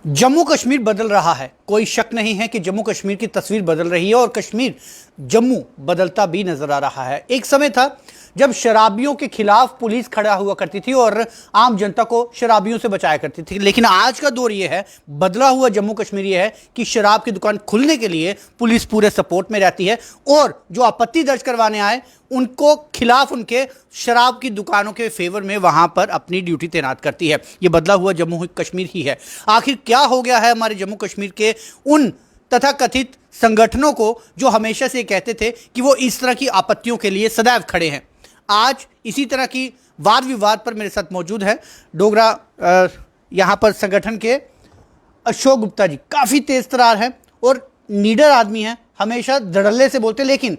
जम्मू कश्मीर बदल रहा है, कोई शक नहीं है कि जम्मू कश्मीर की तस्वीर बदल रही है और कश्मीर जम्मू बदलता भी नजर आ रहा है। एक समय था जब शराबियों के खिलाफ पुलिस खड़ा हुआ करती थी और आम जनता को शराबियों से बचाया करती थी, लेकिन आज का दौर यह है, बदला हुआ जम्मू कश्मीर यह है कि शराब की दुकान खुलने के लिए पुलिस पूरे सपोर्ट में रहती है और जो आपत्ति दर्ज करवाने आए उनको खिलाफ उनके शराब की दुकानों के फेवर में वहां पर अपनी ड्यूटी तैनात करती है। यह बदला हुआ जम्मू कश्मीर ही है। आखिर क्या हो गया है हमारे जम्मू कश्मीर के उन तथाकथित संगठनों को जो हमेशा से कहते थे कि वो इस तरह की आपत्तियों के लिए सदैव खड़े हैं। आज इसी तरह की वाद विवाद पर मेरे साथ मौजूद है डोगरा यहाँ पर संगठन के अशोक गुप्ता जी। काफ़ी तेज तरार है और नीडर आदमी है, हमेशा धड़ल्ले से बोलते, लेकिन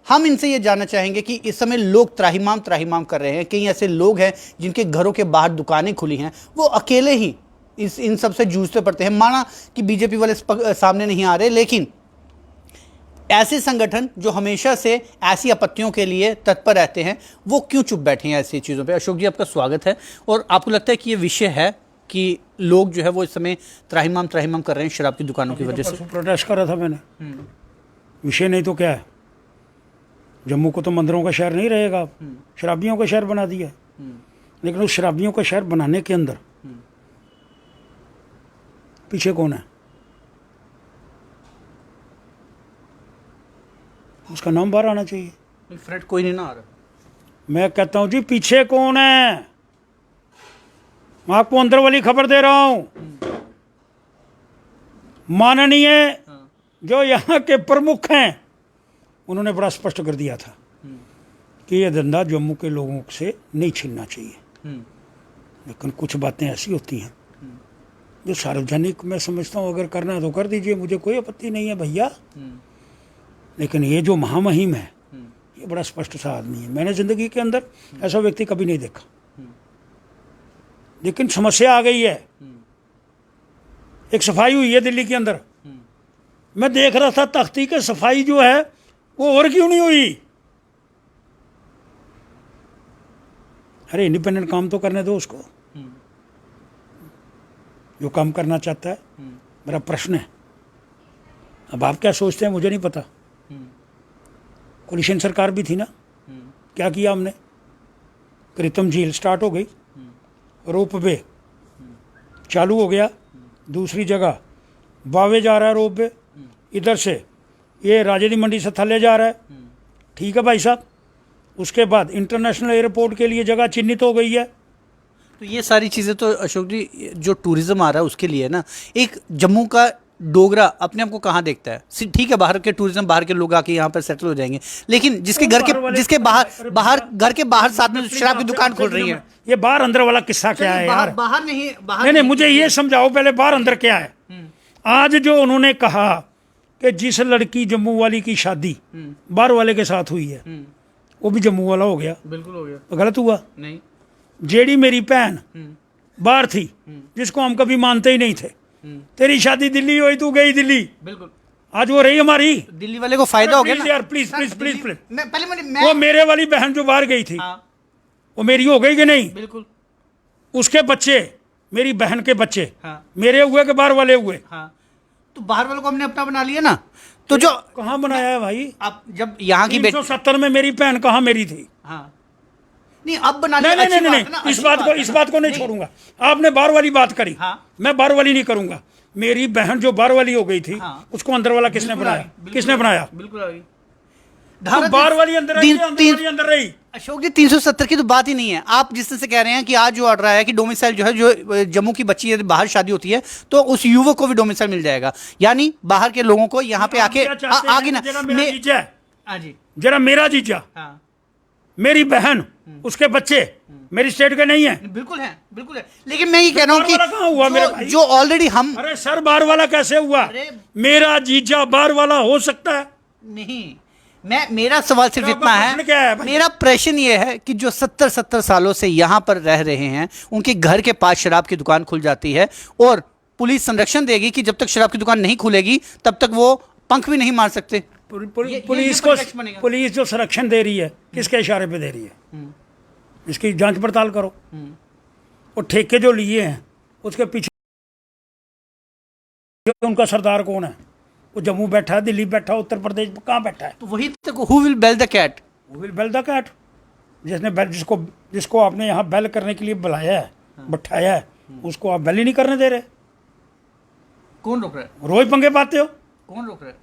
हम इनसे ये जानना चाहेंगे कि इस समय लोग त्राहिमाम कर रहे हैं। कई ऐसे लोग हैं जिनके घरों के बाहर दुकानें खुली हैं, वो अकेले ही इन सब से जूझते पड़ते हैं। माना कि बीजेपी वाले सामने नहीं आ रहे, लेकिन ऐसे संगठन जो हमेशा से ऐसी आपत्तियों के लिए तत्पर रहते हैं, वो क्यों चुप बैठे हैं ऐसी चीज़ों पे? अशोक जी, आपका स्वागत है। और आपको लगता है कि ये विषय है कि लोग जो है वो इस समय त्राहिमाम कर रहे हैं शराब की दुकानों की वजह से? प्रोटेस्ट करा था मैंने। विषय नहीं तो क्या है, जम्मू को तो मंदिरों का शहर नहीं रहेगा, शराबियों का शहर बना दिया। लेकिन उस शराबियों का शहर बनाने के अंदर पीछे कौन है? उसका नाम बाहर आना चाहिए। फ्रेंड कोई नहीं ना आ रहा। मैं कहता हूं जी, पीछे कौन है? मैं आपको अंदर वाली खबर दे रहा हूं। माननीय जो यहाँ के प्रमुख हैं, उन्होंने बड़ा स्पष्ट कर दिया था कि यह धंधा जम्मू के लोगों से नहीं छीनना चाहिए। लेकिन कुछ बातें ऐसी होती हैं जो सार्वजनिक, मैं समझता हूँ अगर करना है तो कर दीजिए, मुझे कोई आपत्ति नहीं है भैया। लेकिन ये जो महामहिम है, ये बड़ा स्पष्ट सा आदमी है। मैंने जिंदगी के अंदर ऐसा व्यक्ति कभी नहीं देखा। लेकिन समस्या आ गई है। एक सफाई हुई है दिल्ली के अंदर, मैं देख रहा था तख्ती के सफाई जो है वो और क्यों नहीं हुई? अरे इंडिपेंडेंट काम तो करने दो उसको, जो काम करना चाहता है। मेरा प्रश्न है, अब आप क्या सोचते हैं मुझे नहीं पता। कोलिशन सरकार भी थी ना, क्या किया हमने? कृत्रिम झील स्टार्ट हो गई, रोप वे चालू हो गया, दूसरी जगह बावे जा रहा है रोप वे, इधर से ये राजेंद्र मंडी से थल्ले जा रहा है। ठीक है भाई साहब, उसके बाद इंटरनेशनल एयरपोर्ट के लिए जगह चिन्हित हो गई है। तो ये सारी चीज़ें तो अशोक जी, जो टूरिज्म आ रहा है उसके लिए ना, एक जम्मू का डोगरा अपने आप को कहाँ देखता है? ठीक है, बाहर के टूरिज्म, बाहर के लोग आके यहाँ पर सेटल हो जाएंगे, लेकिन जिसके घर के बाहर साथ में शराब की दुकान खोल रही है। ये बाहर अंदर वाला किस्सा क्या है यार? बाहर नहीं, मुझे ये समझाओ पहले, बाहर अंदर क्या है? आज जो उन्होंने कहा कि जिस लड़की जम्मू वाली की शादी बाहर वाले के साथ हुई है, वो भी जम्मू वाला हो गया। बिल्कुल हो गया। तो गलत हुआ नहीं? जेडी मेरी बहन बाहर थी, जिसको हम कभी मानते ही नहीं थे, तेरी शादी दिल्ली हुई, तू गई दिल्ली। बिल्कुल। आज वो रही हमारी। दिल्ली वाले को फायदा हो गया ना यार, प्लीज प्लीज प्लीज प्लीज। पहले वो मेरे वाली बहन जो बाहर गई थी, वो मेरी हो गई कि नहीं? बिल्कुल। उसके बच्चे, मेरी बहन के बच्चे, हाँ। मेरे हुए कि बाहर वाले हुए? हाँ। तो बाहर वालों को हमने अपना बना लिया ना। तो जो कहाँ बनाया है भाई? अब जब यहाँ की 370 में मेरी बहन कहाँ मेरी थी? हाँ। नहीं, अब बना लिया। नहीं, इस बात को नहीं छोड़ूंगा। आपने बाहर वाली बात करी, मैं बाहर वाली नहीं करूंगा। मेरी बहन जो बाहर वाली हो गई थी, उसको अंदर वाला किसने बनाया? किसने बनाया? बिल्कुल बाहर वाली अंदर रही। अशोक जी, 370 की तो बात ही नहीं है। आप जिस तरह से कह रहे हैं कि आज जो ऑर्डर आया है कि डोमिसाइल जो है, जो जम्मू की बच्ची यदि बाहर शादी होती है तो उस युवक को भी डोमिसाइल मिल जाएगा, यानी बाहर के लोगों को यहाँ पे आके आगे ना। जरा मेरा जीजा, मेरी बहन, उसके बच्चे मेरी स्टेट के नहीं है? बिल्कुल है, बिल्कुल है। लेकिन मैं ये कह रहा हूँ कि जो ऑलरेडी हम, अरे सर, बाहर वाला कैसे हुआ? मेरा जीजा बाहर वाला हो सकता है? नहीं, मेरा सवाल सिर्फ इतना है, मेरा प्रश्न ये है कि जो 70 सालों से यहाँ पर रह रहे हैं, उनके घर के पास शराब की दुकान खुल जाती है और पुलिस संरक्षण देगी कि जब तक शराब की दुकान नहीं खुलेगी तब तक वो पंख भी नहीं मार सकते। पुलिस जो संरक्षण दे रही है, किसके इशारे पे दे रही है? इसकी जांच पड़ताल करो। और ठेके जो लिए हैं उसके पीछे उनका सरदार कौन है? वो जम्मू बैठा है, दिल्ली बैठा है, उत्तर प्रदेश कहाँ बैठा है? तो वही तक who will bell the cat? वो विल बेल द कैट। जिसने बेल, जिसको आपने यहाँ बेल करने के लिए बुलाया है, बैठाया है, उसको आप बेल ही नहीं करने दे रहे। कौन रोक रहा है? रोज पंगे पाते हो। कौन रोक रहा है?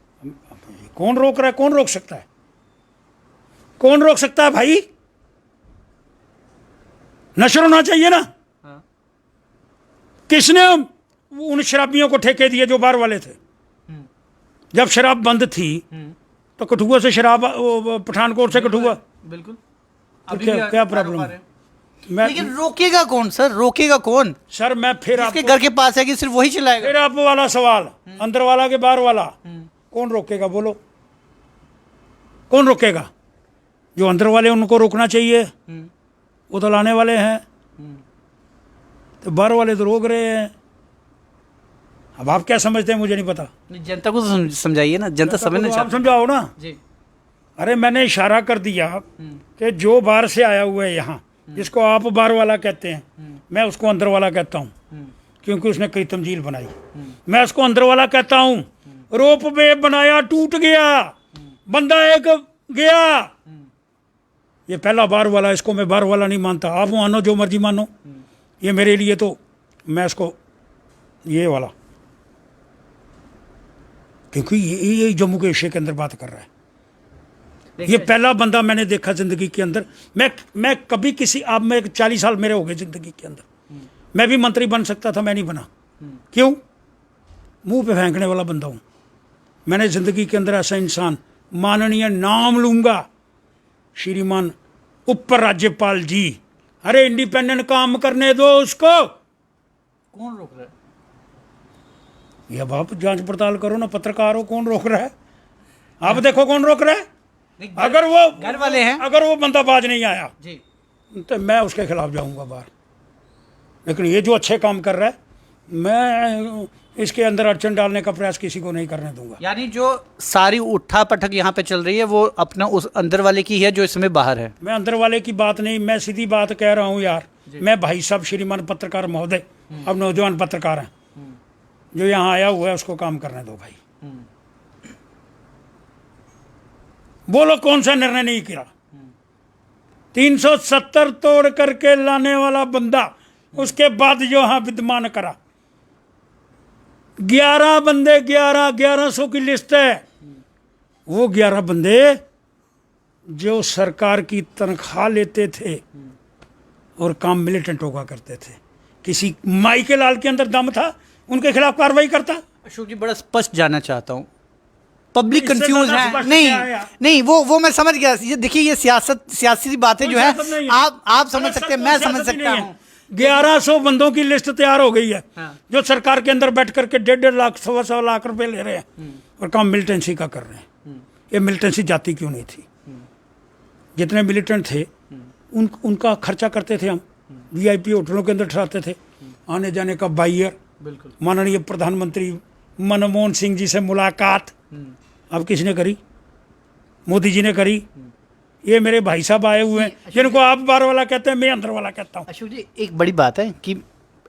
कौन रोक रहा है? कौन रोक सकता है? कौन रोक सकता है भाई? नशर होना चाहिए ना। हाँ। किसने उन शराबियों को ठेके दिए जो बाहर वाले थे? जब शराब बंद थी तो कठुआ से शराब, पठानकोट से कठुआ, बिल्कुल। तो क्या प्रॉब्लम है? मैं लेकिन रोकेगा कौन सर? रोकेगा कौन? सर मैं फिर आपके घर के पास है कि सिर्फ वही चलाएगा? फिर आप वाला सवाल, अंदर वाला के बाहर वाला, कौन रोकेगा? बोलो कौन रोकेगा? जो अंदर वाले उनको रोकना चाहिए, वो तो लाने वाले हैं, तो बाहर वाले तो रोक रहे हैं। अब आप क्या समझते हैं मुझे नहीं पता। जनता को तो समझाइए ना, जनता समझना आप चाहती समझाओ ना जी। अरे मैंने इशारा कर दिया कि जो बाहर से आया हुआ है यहाँ, जिसको आप बाहर वाला कहते हैं, मैं उसको अंदर वाला कहता हूँ, क्योंकि उसने कई तमजील बनाई। मैं उसको अंदर वाला कहता हूँ। रोप वे बनाया, टूट गया, बंदा एक गया, ये पहला बाहर वाला, इसको मैं बाहर वाला नहीं मानता। आप मानो जो मर्जी मानो, ये मेरे लिए तो, मैं इसको ये वाला, क्योंकि ये जम्मू के एशिया के अंदर बात कर रहा है। ये पहला बंदा मैंने देखा जिंदगी के अंदर। मैं कभी किसी, आप में 40 साल मेरे हो गए जिंदगी के अंदर, मैं भी मंत्री बन सकता था, मैं नहीं बना। क्यों? मुंह पे फेंकने वाला बंदा हूं। मैंने जिंदगी के अंदर ऐसा इंसान, माननीय नाम लूंगा, श्रीमान उप राज्यपाल जी, अरे इंडिपेंडेंट काम करने दो उसको। कौन रोक रहा है? ये अब आप जांच पड़ताल करो ना, पत्रकार हो, कौन रोक रहा है? आप देखो कौन रोक रहा है। अगर वो घर वाले हैं, अगर वो बंदा बाज नहीं आया जी, तो मैं उसके खिलाफ जाऊंगा बाहर। लेकिन ये जो अच्छे काम कर रहा है, मैं इसके अंदर अड़चन डालने का प्रयास किसी को नहीं करने दूंगा। यानी जो सारी उठा पटक यहाँ पे चल रही है वो अपना उस अंदर वाले की है जो इस समय बाहर है। मैं अंदर वाले की बात नहीं, मैं सीधी बात कह रहा हूँ यार। मैं भाई साहब, श्रीमान पत्रकार महोदय, अब नौजवान पत्रकार हैं, जो यहाँ आया हुआ है उसको काम करने दो भाई। बोलो कौन सा निर्णय नहीं किया? 370 तोड़ करके लाने वाला बंदा, उसके बाद जो यहाँ विद्यमान करा, 11 बंदे, 1100 की लिस्ट है। वो 11 बंदे जो सरकार की तनख्वाह लेते थे और काम मिलिटेंटों का करते थे। किसी माई के लाल के अंदर दम था, उनके खिलाफ कार्रवाई करता। अशोक जी, बड़ा स्पष्ट जानना चाहता हूँ, पब्लिक कंफ्यूज है। स्पष्ट नहीं क्या है यार? नहीं, वो मैं समझ गया। ये देखिए, ये सियासी बातें जो है आप समझ सकते हैं, मैं समझ सकता हूँ। 1100 बंदों की लिस्ट तैयार हो गई है, हाँ। जो सरकार के अंदर बैठ करके 1.5 लाख 1.25 लाख रुपए ले रहे हैं और काम मिलिटेंसी का कर रहे हैं। ये मिलिटेंसी जाती क्यों नहीं थी? जितने मिलिटेंट थे उनका खर्चा करते थे हम, वीआईपी होटलों के अंदर ठहराते थे, आने जाने का बाइयर। बिल्कुल। माननीय प्रधानमंत्री मनमोहन सिंह जी से मुलाकात अब किसने करी? मोदी जी ने करी। ये मेरे भाई साहब आए हुए हैं, जिनको आप बाहर वाला कहते हैं, मैं अंदर वाला कहता हूँ। अशोक जी, एक बड़ी बात है कि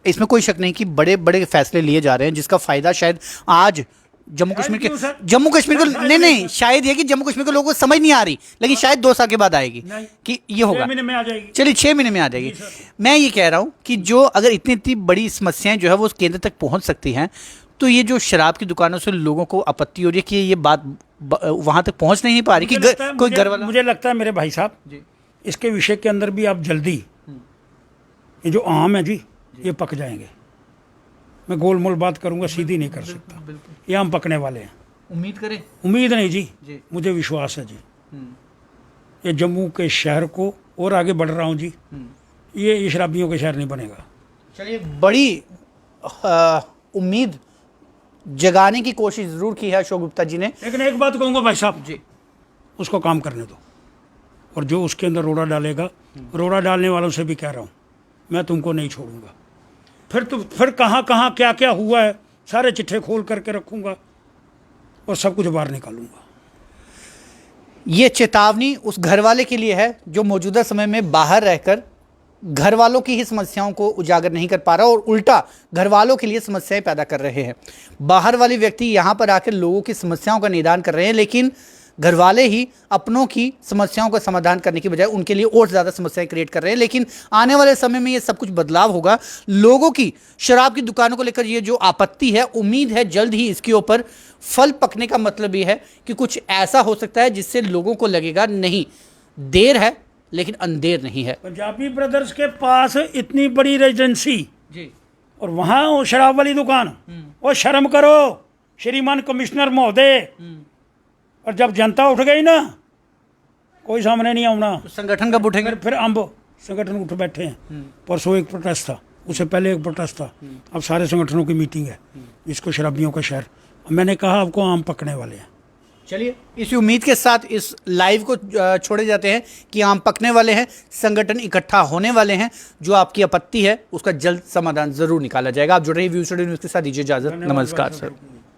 इसमें कोई शक नहीं कि बड़े बड़े फैसले लिए जा रहे हैं, जिसका फायदा शायद आज जम्मू कश्मीर के, जम्मू कश्मीर को, नहीं, शायद ये कि जम्मू कश्मीर के लोगों को समझ नहीं आ रही, लेकिन शायद 2 साल के बाद आएगी कि ये होगा। 6 महीने में आ जाएगी। चलिए 6 महीने में आ जाएगी। मैं ये कह रहा हूँ कि जो अगर इतनी बड़ी समस्याएं जो है वो केंद्र तक पहुंच सकती हैं, तो ये जो शराब की दुकानों से लोगों को आपत्ति हो रही है कि ये बात वहां तक पहुंच नहीं पा रही, कि कोई घर वाला। मुझे लगता है मेरे भाई साहब, इसके विषय के अंदर भी आप जल्दी, ये जो आम है जी, ये पक जाएंगे। मैं गोलमोल बात करूंगा, सीधी नहीं कर सकता। ये आम पकने वाले हैं। उम्मीद करें? उम्मीद नहीं जी, मुझे विश्वास है जी। ये जम्मू के शहर को और आगे बढ़ रहा हूँ जी, ये शराबियों के शहर नहीं बनेगा। चलिए, बड़ी उम्मीद जगाने की कोशिश जरूर की है अशोक गुप्ता जी ने। लेकिन एक बात कहूँगा भाई साहब जी, उसको काम करने दो, और जो उसके अंदर रोड़ा डालेगा, रोड़ा डालने वालों से भी कह रहा हूँ, मैं तुमको नहीं छोड़ूंगा। फिर कहाँ कहाँ क्या क्या हुआ है, सारे चिट्ठे खोल करके रखूंगा और सब कुछ बाहर निकालूंगा। ये चेतावनी उस घर वाले के लिए है जो मौजूदा समय में बाहर रहकर घर वालों की ही समस्याओं को उजागर नहीं कर पा रहा और उल्टा घर वालों के लिए समस्याएं पैदा कर रहे हैं। बाहर वाले व्यक्ति यहाँ पर आकर लोगों की समस्याओं का निदान कर रहे हैं, लेकिन घर वाले ही अपनों की समस्याओं का समाधान करने की बजाय उनके लिए और ज़्यादा समस्याएं क्रिएट कर रहे हैं। लेकिन आने वाले समय में ये सब कुछ बदलाव होगा। लोगों की शराब की दुकानों को लेकर ये जो आपत्ति है, उम्मीद है जल्द ही इसके ऊपर फल पकने का मतलब ये है कि कुछ ऐसा हो सकता है जिससे लोगों को लगेगा नहीं, देर है लेकिन अंधेर नहीं है। पंजाबी ब्रदर्स के पास इतनी बड़ी रेजिडेंसी जी, और वहाँ वो शराब वाली दुकान, वो शर्म करो श्रीमान कमिश्नर महोदय। और जब जनता उठ गई ना, कोई सामने नहीं आना। तो संगठन कब उठेंगे? फिर अम्ब संगठन उठ बैठे हैं। परसों एक प्रोटेस्ट था, उससे पहले एक प्रोटेस्ट था, अब सारे संगठनों की मीटिंग है। इसको शराबियों का शहर, मैंने कहा आपको आम पकने वाले हैं। चलिए इसी उम्मीद के साथ इस लाइव को छोड़े जाते हैं कि आम पकने वाले हैं, संगठन इकट्ठा होने वाले हैं, जो आपकी आपत्ति है उसका जल्द समाधान जरूर निकाला जाएगा। आप जुड़ रही व्यू स्टूडियो न्यूज़ के साथ, दीजिए इजाजत, नमस्कार सर।